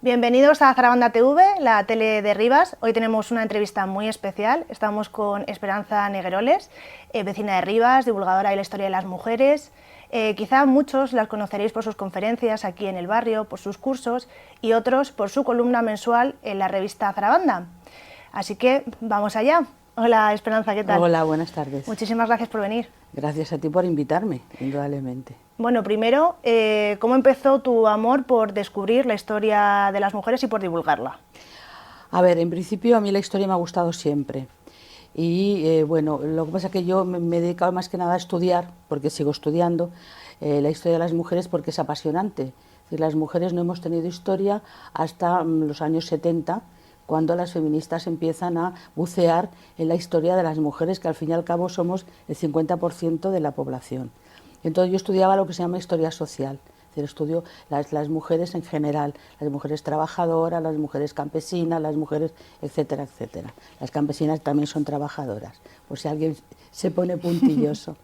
Bienvenidos a Zarabanda TV, la tele de Rivas. Hoy tenemos una entrevista muy especial. Estamos con Esperanza Negueroles, vecina de Rivas, divulgadora de la historia de las mujeres. Quizá muchos las conoceréis por sus conferencias aquí en el barrio, por sus cursos y otros por su columna mensual en la revista Zarabanda. Así que vamos allá. Hola Esperanza, ¿qué tal? Hola, buenas tardes. Muchísimas gracias por venir. Gracias a ti por invitarme, indudablemente. Bueno, primero, ¿cómo empezó tu amor por descubrir la historia de las mujeres y por divulgarla? A ver, en principio a mí la historia me ha gustado siempre. Y bueno, lo que pasa es que yo me he dedicado más que nada a estudiar, porque sigo estudiando, la historia de las mujeres porque es apasionante. Es decir, las mujeres no hemos tenido historia hasta los años 70, cuando las feministas empiezan a bucear en la historia de las mujeres, que al fin y al cabo somos el 50% de la población. Entonces yo estudiaba lo que se llama historia social, es decir, estudio las mujeres en general, las mujeres trabajadoras, las mujeres campesinas, las mujeres, etcétera, etcétera. Las campesinas también son trabajadoras, por si alguien se pone puntilloso.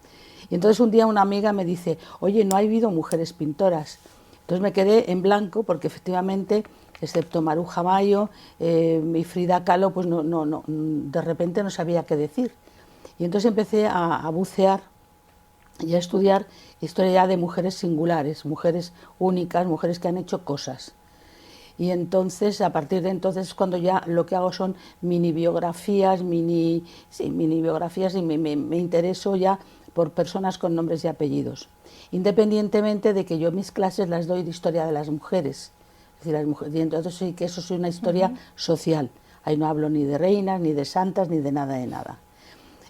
Y entonces un día una amiga me dice, oye, no ha habido mujeres pintoras. Entonces me quedé en blanco porque efectivamente, excepto Maruja Mayo y Frida Kahlo, pues de repente no sabía qué decir. Y entonces empecé a bucear y a estudiar historia ya de mujeres singulares, mujeres únicas, mujeres que han hecho cosas. Y entonces, a partir de entonces, cuando ya lo que hago son mini biografías, mini biografías, y me intereso ya por personas con nombres y apellidos, independientemente de que yo mis clases las doy de historia de las mujeres. Es decir, las mujeres, y entonces sí que eso es una historia social. Ahí no hablo ni de reinas, ni de santas, ni de nada de nada.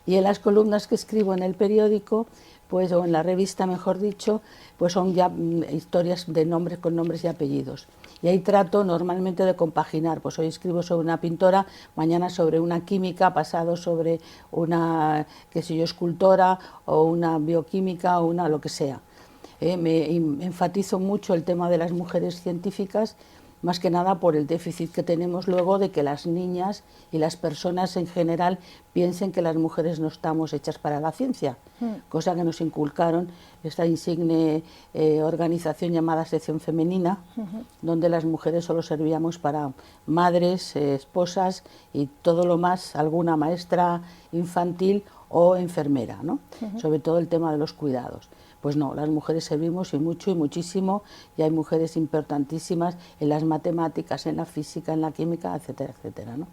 Y en las columnas que escribo en el periódico, pues, o en la revista, mejor dicho, pues son ya historias de nombres con nombres y apellidos. Y ahí trato normalmente de compaginar, pues hoy escribo sobre una pintora, mañana sobre una química, pasado sobre una, qué sé yo, escultora, o una bioquímica, o una lo que sea. Me enfatizo mucho el tema de las mujeres científicas, más que nada por el déficit que tenemos luego de que las niñas y las personas en general piensen que las mujeres no estamos hechas para la ciencia, cosa que nos inculcaron esta insigne organización llamada Sección Femenina, donde las mujeres solo servíamos para madres, esposas y todo lo más, alguna maestra infantil o enfermera, ¿no? Sobre todo el tema de los cuidados. Pues no, las mujeres servimos y mucho y muchísimo, y hay mujeres importantísimas en las matemáticas, en la física, en la química, etcétera, etcétera, ¿no?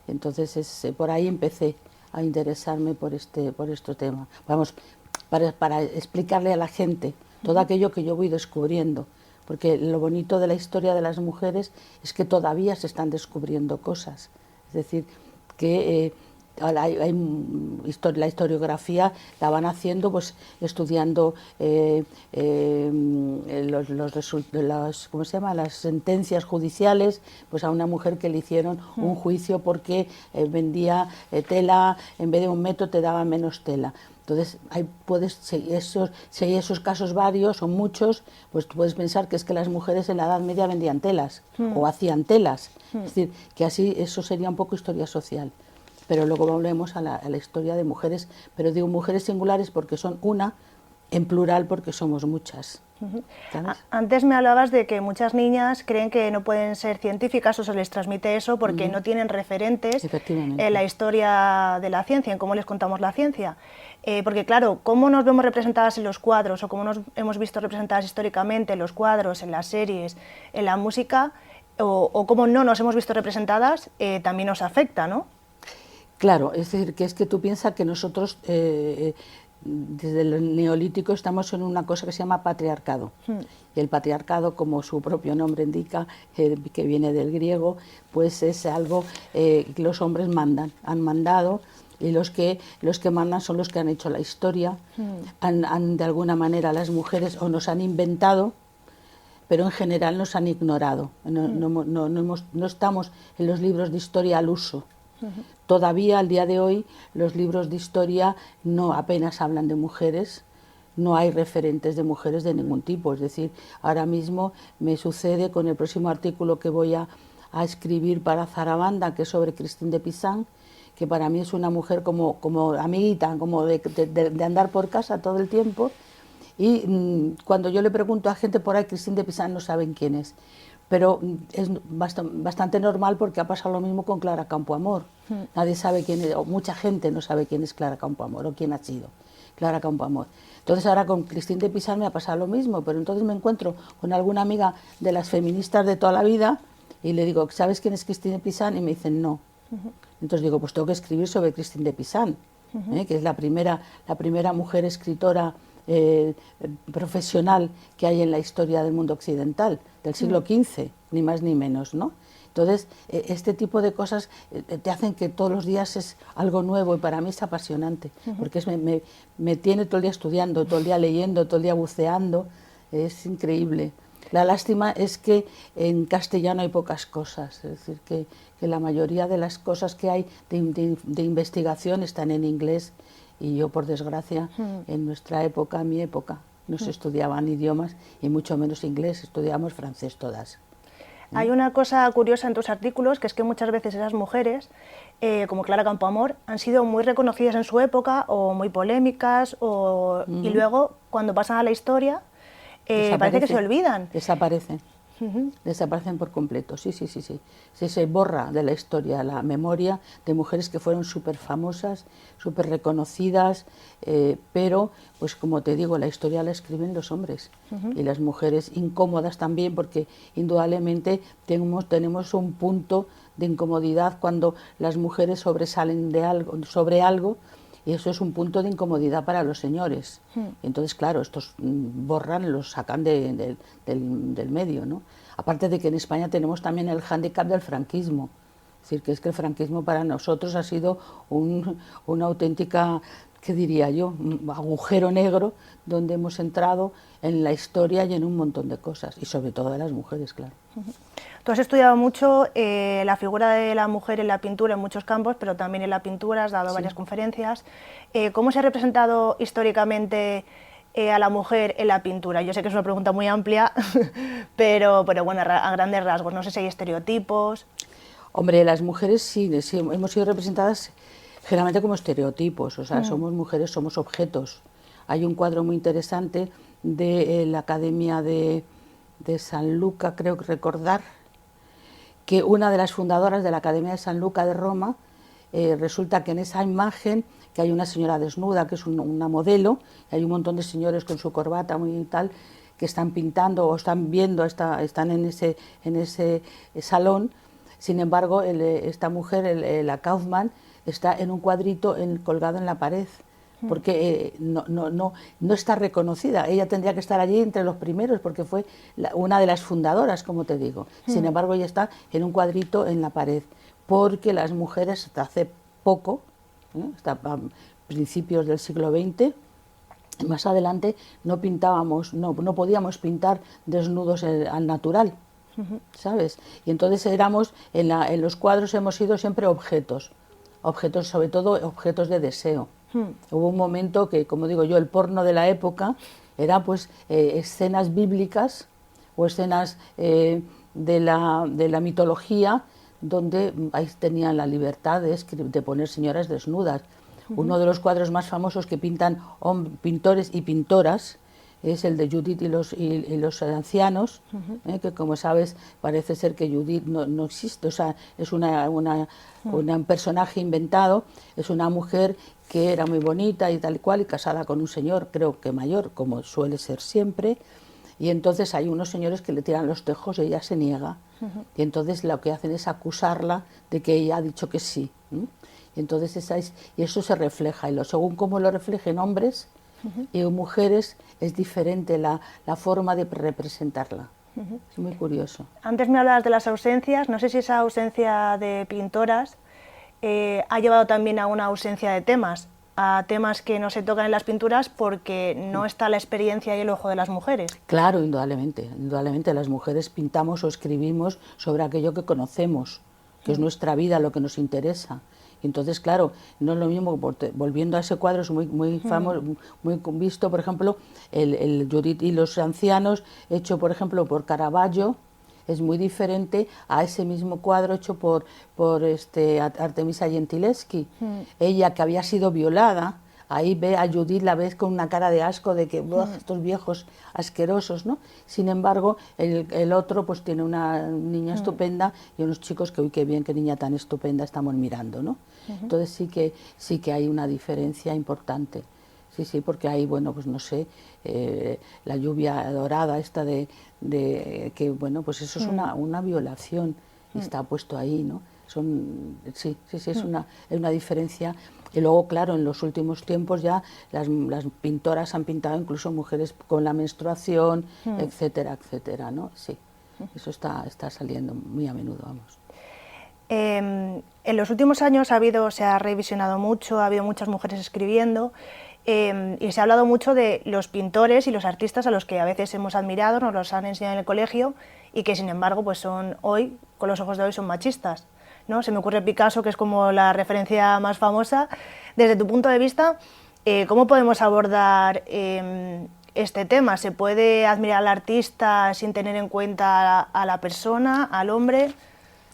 Entonces por ahí empecé a interesarme por este tema. Vamos, para explicarle a la gente todo aquello que yo voy descubriendo, porque lo bonito de la historia de las mujeres es que todavía se están descubriendo cosas. Es decir, que la historiografía la van haciendo pues estudiando ¿cómo se llama? Las sentencias judiciales, pues a una mujer que le hicieron un juicio porque vendía tela, en vez de un metro te daba menos tela. Entonces, si hay esos casos varios o muchos, pues tú puedes pensar que es que las mujeres en la Edad Media vendían telas o hacían telas. Es decir, que así eso sería un poco historia social. Pero luego volvemos a la historia de mujeres, pero digo mujeres singulares porque son una, en plural porque somos muchas. Antes me hablabas de que muchas niñas creen que no pueden ser científicas o se les transmite eso porque no tienen referentes en la historia de la ciencia, en cómo les contamos la ciencia. Porque claro, cómo nos vemos representadas en los cuadros o cómo nos hemos visto representadas históricamente en los cuadros, en las series, en la música, o cómo no nos hemos visto representadas, también nos afecta, ¿no? Claro, es decir, que es que tú piensas que nosotros desde el neolítico estamos en una cosa que se llama patriarcado. Y el patriarcado, como su propio nombre indica, que viene del griego, pues es algo que los hombres mandan, han mandado, y los que mandan son los que han hecho la historia, de alguna manera las mujeres o nos han inventado, pero en general nos han ignorado. No estamos en los libros de historia al uso. Todavía al día de hoy los libros de historia no apenas hablan de mujeres, no hay referentes de mujeres de ningún tipo. Es decir, ahora mismo me sucede con el próximo artículo que voy a escribir para Zarabanda, que es sobre Christine de Pizan, que para mí es una mujer como amiguita, como de andar por casa todo el tiempo. Y cuando yo le pregunto a gente por ahí, Christine de Pizan no saben quién es. pero es bastante normal porque ha pasado lo mismo con Clara Campoamor. Nadie sabe quién es, o mucha gente no sabe quién es Clara Campoamor o quién ha sido Clara Campoamor. Entonces ahora con Christine de Pizan me ha pasado lo mismo, pero entonces me encuentro con alguna amiga de las feministas de toda la vida y le digo, ¿sabes quién es Christine de Pizan? Y me dicen, no. Entonces digo, pues tengo que escribir sobre Christine de Pizan, que es la primera mujer escritora profesional que hay en la historia del mundo occidental, del siglo XV, ni más ni menos, ¿no? Entonces, este tipo de cosas te hacen que todos los días es algo nuevo y para mí es apasionante, porque me tiene todo el día estudiando, todo el día leyendo, todo el día buceando, es increíble. La lástima es que en castellano hay pocas cosas, es decir, que la mayoría de las cosas que hay de investigación están en inglés y yo, por desgracia, en nuestra época, en mi época, no se estudiaban idiomas y mucho menos inglés, estudiamos francés todas. Hay una cosa curiosa en tus artículos, que es que muchas veces esas mujeres, como Clara Campoamor, han sido muy reconocidas en su época o muy polémicas, y luego, cuando pasan a la historia, parece que se olvidan. Desaparecen. Desaparecen por completo, sí. Se borra de la historia la memoria de mujeres que fueron súper famosas, súper reconocidas, pero, pues como te digo, la historia la escriben los hombres y las mujeres incómodas también, porque indudablemente tenemos un punto de incomodidad cuando las mujeres sobresalen sobre algo, y eso es un punto de incomodidad para los señores. Entonces, claro, estos borran, los sacan del medio, ¿no? Aparte de que en España tenemos también el hándicap del franquismo. Es decir, que es que el franquismo para nosotros ha sido una auténtica, ¿qué diría yo?, un agujero negro donde hemos entrado en la historia y en un montón de cosas, y sobre todo de las mujeres, claro. Tú has estudiado mucho la figura de la mujer en la pintura en muchos campos, pero también en la pintura, has dado varias conferencias. ¿Cómo se ha representado históricamente a la mujer en la pintura? Yo sé que es una pregunta muy amplia, pero bueno, a grandes rasgos, no sé si hay estereotipos. Hombre, las mujeres sí hemos sido representadas generalmente como estereotipos, o sea, somos mujeres, somos objetos. Hay un cuadro muy interesante de la Academia de San Luca, creo que recordar, que una de las fundadoras de la Academia de San Luca de Roma, resulta que en esa imagen, que hay una señora desnuda, que es una modelo, y hay un montón de señores con su corbata muy tal, que están pintando o están viendo, están en ese salón. Sin embargo, esta mujer, la Kaufmann, está en un cuadrito colgado en la pared, porque no está reconocida. Ella tendría que estar allí entre los primeros, porque fue una de las fundadoras, como te digo. Sin embargo, ella está en un cuadrito en la pared, porque las mujeres hasta hace poco, hasta a principios del siglo XX, más adelante, no pintábamos, no podíamos pintar desnudos al natural, ¿sabes? Y entonces en los cuadros hemos sido siempre objetos, sobre todo objetos de deseo. Hubo un momento que, como digo yo, el porno de la época era pues escenas bíblicas o escenas de la mitología, donde ahí tenían la libertad de poner señoras desnudas. Uno de los cuadros más famosos que pintan pintores y pintoras es el de Judith y los ancianos, que, como sabes, parece ser que Judith no existe, o sea, es un personaje inventado, es una mujer que era muy bonita y tal y cual, y casada con un señor, creo que mayor, como suele ser siempre, y entonces hay unos señores que le tiran los tejos y ella se niega, y entonces lo que hacen es acusarla de que ella ha dicho que sí, y entonces y eso se refleja, y según cómo lo reflejen hombres y mujeres, es diferente la forma de representarla. Es muy curioso. Antes me hablabas de las ausencias, no sé si esa ausencia de pintoras ha llevado también a una ausencia de temas, a temas que no se tocan en las pinturas porque no está la experiencia y el ojo de las mujeres. Claro, indudablemente las mujeres pintamos o escribimos sobre aquello que conocemos, que es nuestra vida, lo que nos interesa. Entonces, claro, no es lo mismo, volviendo a ese cuadro, es muy famoso, muy visto, por ejemplo, el Judith y los ancianos, hecho, por ejemplo, por Caravaggio, es muy diferente a ese mismo cuadro hecho por Artemisia Gentileschi. Ella, que había sido violada, ahí ve a Judith, la ves con una cara de asco de que estos viejos asquerosos, ¿no? Sin embargo, el otro pues tiene una niña estupenda y unos chicos que, uy, qué bien, qué niña tan estupenda estamos mirando, ¿no? Entonces sí que hay una diferencia importante. Sí, sí, porque hay, bueno, pues no sé, la lluvia dorada esta de que, bueno, pues eso es una violación, está puesto ahí, ¿no? Sí, es una diferencia. Y luego, claro, en los últimos tiempos ya las pintoras han pintado incluso mujeres con la menstruación, etcétera, etcétera, ¿no? Sí, eso está saliendo muy a menudo, vamos. En los últimos años se ha revisionado mucho, ha habido muchas mujeres escribiendo, y se ha hablado mucho de los pintores y los artistas a los que a veces hemos admirado, nos los han enseñado en el colegio y que sin embargo pues son hoy, con los ojos de hoy, son machistas, ¿no? Se me ocurre Picasso, que es como la referencia más famosa. Desde tu punto de vista, ¿cómo podemos abordar este tema? ¿Se puede admirar al artista sin tener en cuenta a la persona, al hombre?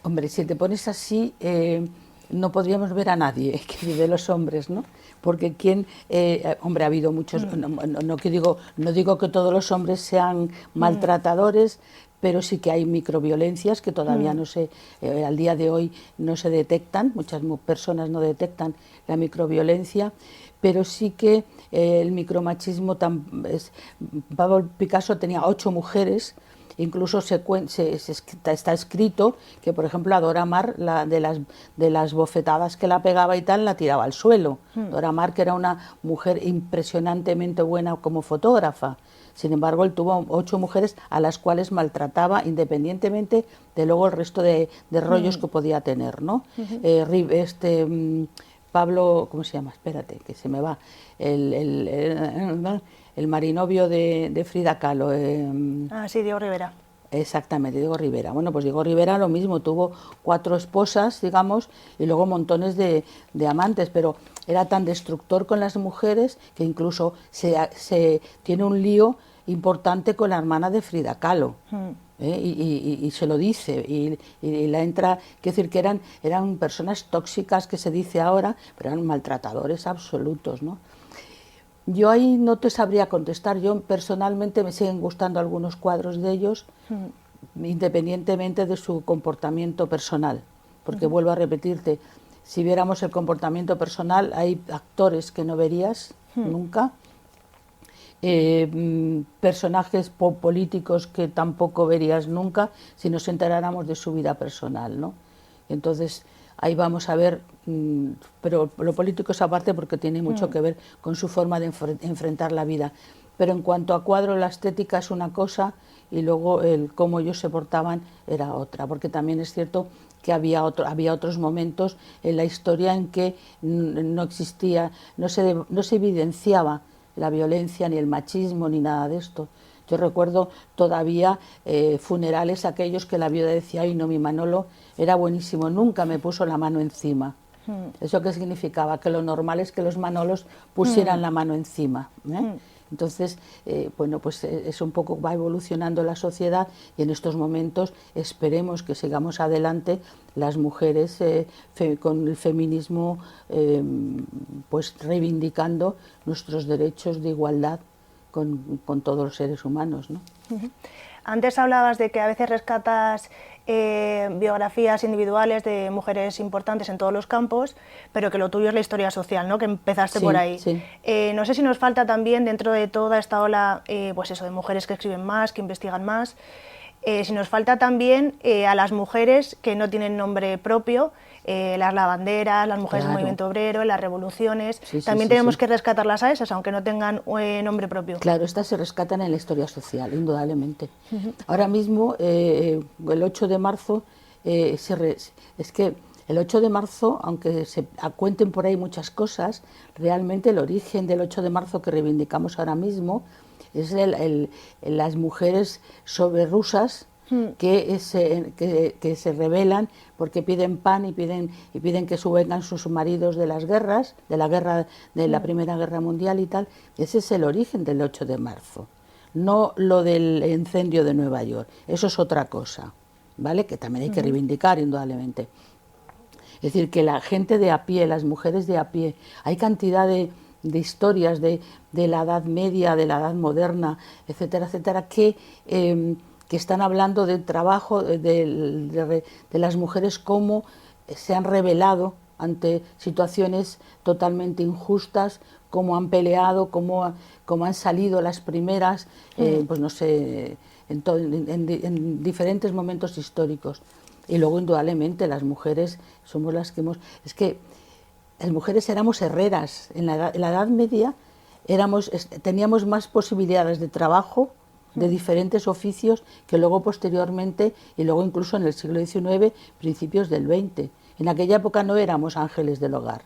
Hombre, si te pones así, no podríamos ver a nadie de los hombres, ¿no? Porque hombre, ha habido muchos, no digo que todos los hombres sean maltratadores, pero sí que hay microviolencias que todavía no se, al día de hoy no se detectan, muchas personas no detectan la microviolencia, pero sí que el micromachismo, Pablo Picasso tenía 8 mujeres. Incluso está escrito que, por ejemplo, a Dora Maar, de las bofetadas que la pegaba y tal, la tiraba al suelo. Dora Maar, que era una mujer impresionantemente buena como fotógrafa. Sin embargo, él tuvo 8 mujeres a las cuales maltrataba, independientemente de luego el resto de rollos que podía tener, ¿no? Pablo, ¿cómo se llama? Espérate, que se me va. El marinovio de Frida Kahlo. Sí, Diego Rivera. Exactamente, Diego Rivera. Bueno, pues Diego Rivera lo mismo, tuvo 4 esposas, digamos, y luego montones de amantes, pero era tan destructor con las mujeres que incluso se tiene un lío importante con la hermana de Frida Kahlo. Y se lo dice, y la entra, quiero decir que eran personas tóxicas, que se dice ahora, pero eran maltratadores absolutos, ¿no? Yo ahí no te sabría contestar. Yo personalmente me siguen gustando algunos cuadros de ellos, independientemente de su comportamiento personal, porque vuelvo a repetirte, si viéramos el comportamiento personal, hay actores que no verías nunca, personajes políticos que tampoco verías nunca si nos enteráramos de su vida personal, ¿no? Entonces ahí vamos a ver, pero lo político es aparte porque tiene mucho que ver con su forma de enfrentar la vida. Pero en cuanto a cuadro, la estética es una cosa y luego el cómo ellos se portaban era otra, porque también es cierto que había otros momentos en la historia en que no existía, no se evidenciaba la violencia, ni el machismo, ni nada de esto. Yo recuerdo todavía funerales aquellos que la viuda decía, ay no, mi Manolo era buenísimo, nunca me puso la mano encima. ¿Eso qué significaba? Que lo normal es que los Manolos pusieran la mano encima, ¿eh? Entonces, bueno, pues es un poco, va evolucionando la sociedad y en estos momentos esperemos que sigamos adelante las mujeres con el feminismo, pues reivindicando nuestros derechos de igualdad con todos los seres humanos, ¿no? Antes hablabas de que a veces rescatas biografías individuales de mujeres importantes en todos los campos, pero que lo tuyo es la historia social, ¿no? Que empezaste por ahí. Sí. No sé si nos falta también, dentro de toda esta ola, pues eso, de mujeres que escriben más, que investigan más, si nos falta también a las mujeres que no tienen nombre propio, las lavanderas, las mujeres del movimiento obrero, las revoluciones, también tenemos que rescatarlas a esas, aunque no tengan nombre propio. Claro, estas se rescatan en la historia social, indudablemente. Ahora mismo, el 8 de marzo, es que el 8 de marzo, aunque se cuenten por ahí muchas cosas, realmente el origen del 8 de marzo que reivindicamos ahora mismo es las mujeres rusas que se rebelan porque piden pan y piden que vengan sus maridos de las guerras, de la Primera Guerra Mundial y tal. Ese es el origen del 8 de marzo, no lo del incendio de Nueva York. Eso es otra cosa, ¿vale? Que también hay que reivindicar, indudablemente. Es decir, que la gente de a pie, las mujeres de a pie, hay cantidad de historias de la Edad Media, de la Edad Moderna, etcétera, etcétera, que están hablando del trabajo de las mujeres, cómo se han rebelado ante situaciones totalmente injustas, cómo han peleado, cómo han salido las primeras, pues no sé, en diferentes momentos históricos. Y luego, indudablemente, las mujeres somos las que hemos... Es que las mujeres éramos herreras. En la Edad Media teníamos más posibilidades de trabajo, de diferentes oficios, que luego posteriormente, y luego incluso en el siglo XIX, principios del XX. En aquella época no éramos ángeles del hogar.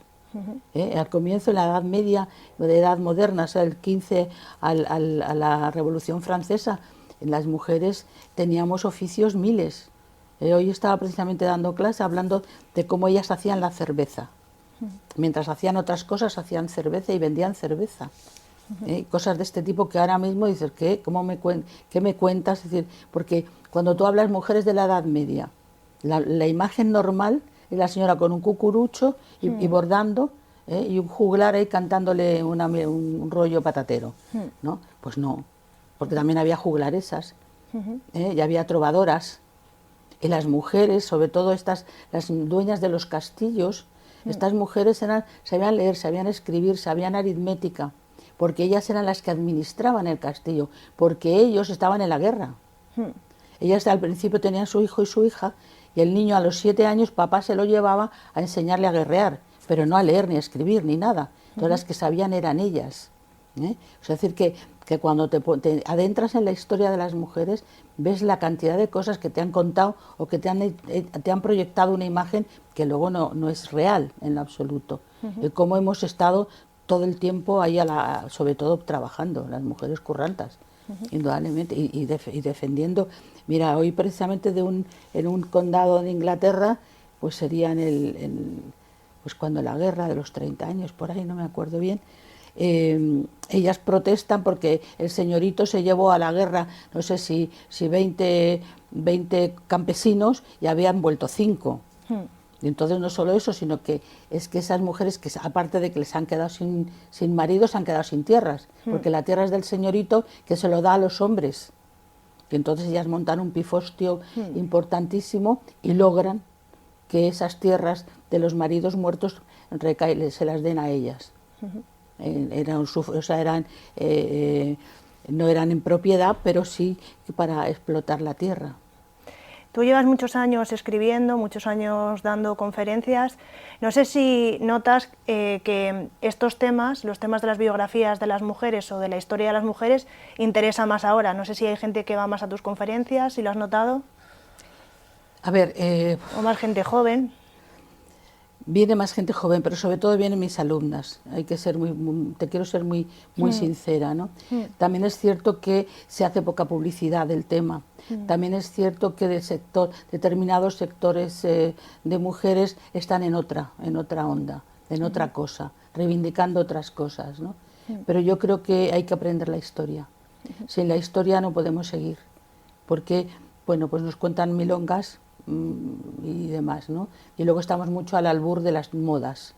Al comienzo, en la Edad Media, de Edad Moderna, o sea, el 15 a la Revolución Francesa, las mujeres teníamos oficios miles. Hoy estaba precisamente dando clase hablando de cómo ellas hacían la cerveza. Mientras hacían otras cosas, hacían cerveza y vendían cerveza. Cosas de este tipo que ahora mismo dices, ¿qué me cuentas? Es decir, porque cuando tú hablas mujeres de la Edad Media, la imagen normal es la señora con un cucurucho y bordando, y un juglar ahí cantándole un rollo patatero, ¿no? Pues no, porque también había juglaresas, y había trovadoras, y las mujeres, sobre todo las dueñas de los castillos, estas mujeres sabían leer, sabían escribir, sabían aritmética, porque ellas eran las que administraban el castillo, porque ellos estaban en la guerra. Ellas al principio tenían su hijo y su hija, y el niño a los 7 años papá se lo llevaba a enseñarle a guerrear, pero no a leer ni a escribir ni nada. Todas las que sabían eran ellas. Es decir, que cuando te adentras en la historia de las mujeres, ves la cantidad de cosas que te han contado o que te han proyectado una imagen que luego no es real en lo absoluto. Y cómo hemos estado todo el tiempo ahí, sobre todo trabajando, las mujeres currantas, indudablemente, y defendiendo. Mira, hoy precisamente en un condado de Inglaterra, pues sería pues cuando la guerra de los 30 años, por ahí no me acuerdo bien, ellas protestan porque el señorito se llevó a la guerra, no sé si 20 campesinos y habían vuelto 5. Y entonces no solo eso, sino que es que esas mujeres, que aparte de que les han quedado sin maridos, se han quedado sin tierras, porque la tierra es del señorito que se lo da a los hombres. Y entonces ellas montan un pifostio importantísimo y logran que esas tierras de los maridos muertos se las den a ellas. No eran en propiedad, pero sí para explotar la tierra. Tú llevas muchos años escribiendo, muchos años dando conferencias. No sé si notas que estos temas, los temas de las biografías de las mujeres o de la historia de las mujeres, interesan más ahora. No sé si hay gente que va más a tus conferencias, si lo has notado. A ver... o más gente joven. Viene más gente joven, pero sobre todo vienen mis alumnas. Hay que ser te quiero ser muy sincera, ¿no? También es cierto que se hace poca publicidad del tema. También es cierto que determinados sectores de mujeres están en otra onda, en otra cosa, reivindicando otras cosas, ¿no? Pero yo creo que hay que aprender la historia. Sin la historia no podemos seguir, porque, bueno, pues nos cuentan milongas y demás, ¿no? Y luego estamos mucho al albur de las modas.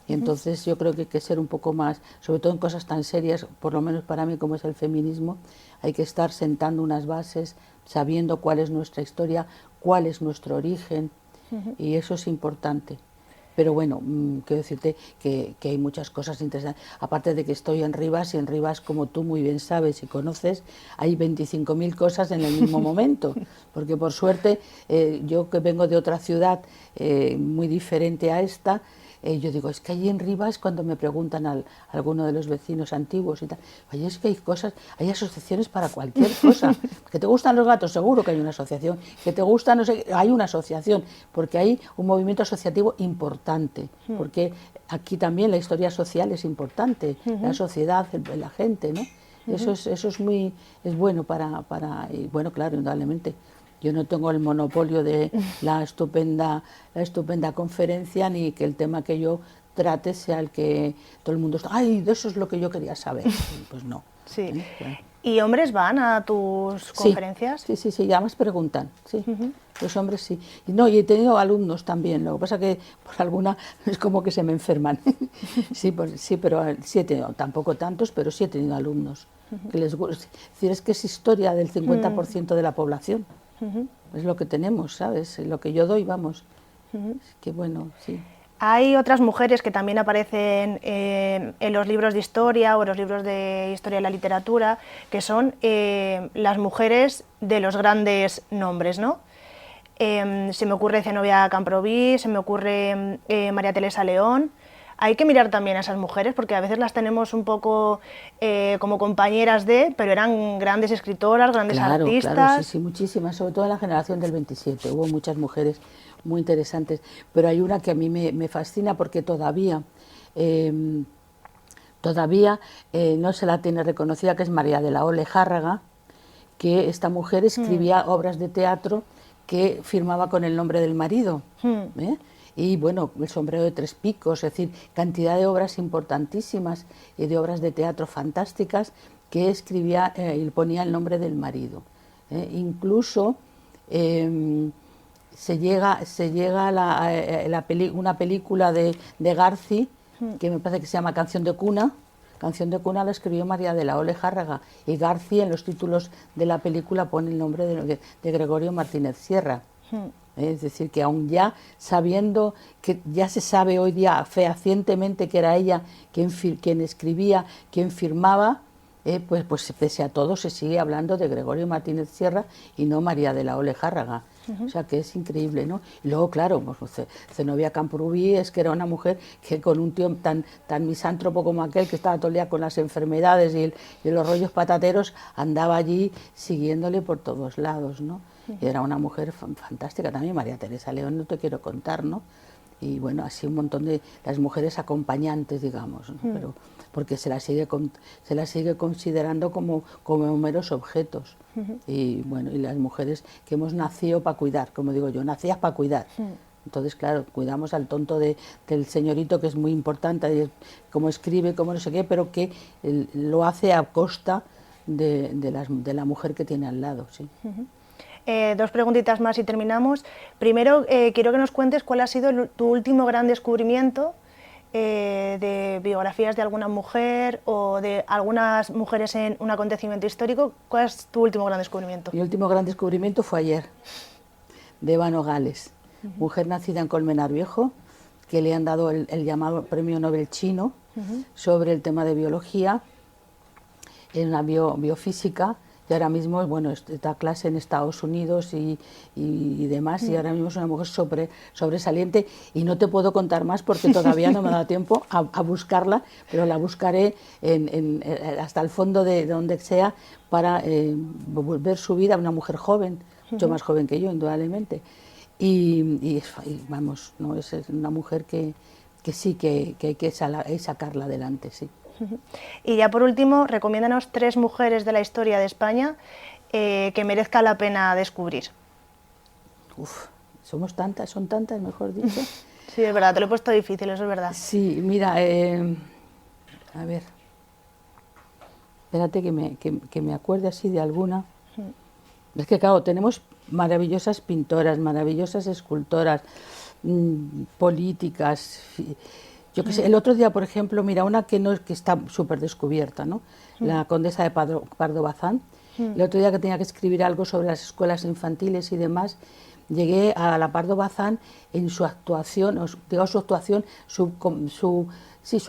Y entonces yo creo que hay que ser un poco más, sobre todo en cosas tan serias, por lo menos para mí como es el feminismo, hay que estar sentando unas bases, sabiendo cuál es nuestra historia, cuál es nuestro origen, y eso es importante. Pero bueno, quiero decirte que hay muchas cosas interesantes. Aparte de que estoy en Rivas, y en Rivas, como tú muy bien sabes y conoces, hay 25.000 cosas en el mismo momento. Porque por suerte, yo que vengo de otra ciudad muy diferente a esta, yo digo, es que allí en Rivas, cuando me preguntan a alguno de los vecinos antiguos y tal, oye, es que hay cosas, hay asociaciones para cualquier cosa. Que te gustan los gatos, seguro que hay una asociación. Que te gusta, no sé, hay una asociación, porque hay un movimiento asociativo importante. Porque aquí también la historia social es importante, la sociedad, la gente, ¿no? Eso es bueno y bueno, claro, indudablemente. Yo no tengo el monopolio de la estupenda conferencia, ni que el tema que yo trate sea el que todo el mundo está, ¡ay, de eso es lo que yo quería saber! Pues no. Sí. Bueno. ¿Y hombres van a tus conferencias? Sí, ya más preguntan, sí. Los hombres sí. Y no, y he tenido alumnos también, lo que pasa que por alguna es como que se me enferman. Pero sí he tenido, tampoco tantos, pero sí he tenido alumnos. Que les gusta. Es decir, es que es historia del 50% de la población. Es lo que tenemos, ¿sabes? Lo que yo doy, vamos. Es que bueno, sí. Hay otras mujeres que también aparecen en los libros de historia o en los libros de historia de la literatura, que son las mujeres de los grandes nombres, ¿no? Se me ocurre Zenobia Camprubí, se me ocurre María Teresa León. Hay que mirar también a esas mujeres porque a veces las tenemos un poco como compañeras de, pero eran grandes escritoras, grandes artistas. Claro, sí, muchísimas, sobre todo en la generación del 27, hubo muchas mujeres muy interesantes, pero hay una que a mí me fascina porque todavía no se la tiene reconocida, que es María de la O. Lejárraga, que esta mujer escribía obras de teatro que firmaba con el nombre del marido. Y bueno, El sombrero de tres picos, es decir, cantidad de obras importantísimas y de obras de teatro fantásticas que escribía y ponía el nombre del marido. Incluso se llega a una película de Garci, que me parece que se llama Canción de cuna. Canción de cuna la escribió María de la O. Lejárraga, y Garci en los títulos de la película pone el nombre de Gregorio Martínez Sierra. Es decir, que aún ya sabiendo, que ya se sabe hoy día fehacientemente que era ella quien escribía, quien firmaba, pues pese a todo se sigue hablando de Gregorio Martínez Sierra y no María de la O. Lejárraga. O sea que es increíble, ¿no? Y luego, claro, pues, Zenobia Camprubí es que era una mujer que con un tío tan misántropo como aquel, que estaba todo el día con las enfermedades y los rollos patateros, andaba allí siguiéndole por todos lados, ¿no? Y era una mujer fantástica también. María Teresa León, no te quiero contar, ¿no? Y bueno, así un montón de las mujeres acompañantes, digamos, ¿no? Pero porque se las sigue considerando como meros objetos. Y bueno, y las mujeres que hemos nacido para cuidar, como digo yo, nacías para cuidar. Entonces, claro, cuidamos al tonto del señorito, que es muy importante, cómo escribe, cómo no sé qué, pero que lo hace a costa de la mujer que tiene al lado, sí. Dos preguntitas más y terminamos. Primero, quiero que nos cuentes cuál ha sido tu último gran descubrimiento de biografías de alguna mujer o de algunas mujeres en un acontecimiento histórico. ¿Cuál es tu último gran descubrimiento? Mi último gran descubrimiento fue ayer, de Eva Nogales, mujer nacida en Colmenar Viejo, que le han dado el llamado Premio Nobel chino sobre el tema de biología, en una biofísica. Y ahora mismo, bueno, da clase en Estados Unidos y demás, y ahora mismo es una mujer sobresaliente, y no te puedo contar más porque todavía no me da tiempo a buscarla, pero la buscaré hasta el fondo de donde sea para ver su vida. Una mujer joven, mucho más joven que yo, indudablemente, y vamos, no es una mujer que sí, que hay que sacarla adelante, sí. Y ya por último, recomiéndanos 3 mujeres de la historia de España que merezca la pena descubrir. Son tantas, mejor dicho. Sí, es verdad, te lo he puesto difícil, eso es verdad. Sí, mira, a ver, espérate que me acuerde así de alguna. Es que claro, tenemos maravillosas pintoras, maravillosas escultoras, políticas. Yo que sé, el otro día, por ejemplo, mira, una que está súper descubierta, ¿no? La condesa de Pardo Bazán. El otro día que tenía que escribir algo sobre las escuelas infantiles y demás, llegué a la Pardo Bazán en su actuación, su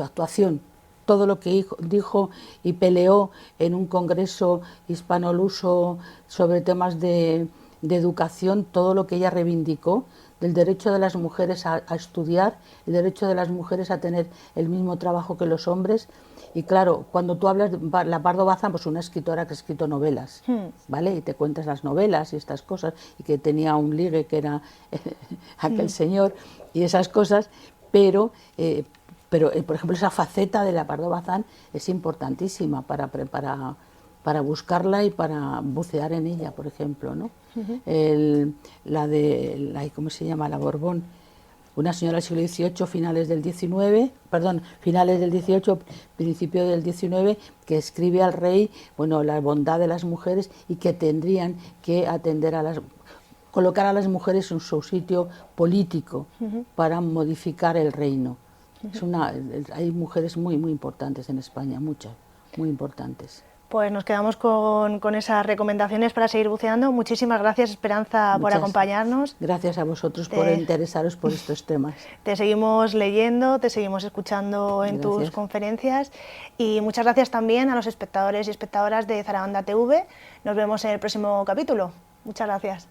actuación, todo lo que dijo y peleó en un congreso hispano-luso sobre temas de educación, todo lo que ella reivindicó, del derecho de las mujeres a estudiar, el derecho de las mujeres a tener el mismo trabajo que los hombres. Y claro, cuando tú hablas de la Pardo Bazán, pues una escritora que ha escrito novelas, ¿vale? Y te cuentas las novelas y estas cosas, y que tenía un ligue que era aquel señor y esas cosas, pero por ejemplo, esa faceta de la Pardo Bazán es importantísima para buscarla y para bucear en ella, por ejemplo, ¿no? ¿Cómo se llama? La Borbón. una señora del siglo XVIII, finales del XVIII, principio del XIX, que escribe al rey, bueno, la bondad de las mujeres y que tendrían que atender colocar a las mujeres en su sitio político para modificar el reino. Hay mujeres muy importantes en España, muchas, muy importantes. Pues nos quedamos con esas recomendaciones para seguir buceando. Muchísimas gracias, Esperanza, por acompañarnos. Gracias a vosotros por interesaros por estos temas. Te seguimos leyendo, te seguimos escuchando en tus conferencias y muchas gracias también a los espectadores y espectadoras de Zarabanda TV. Nos vemos en el próximo capítulo. Muchas gracias.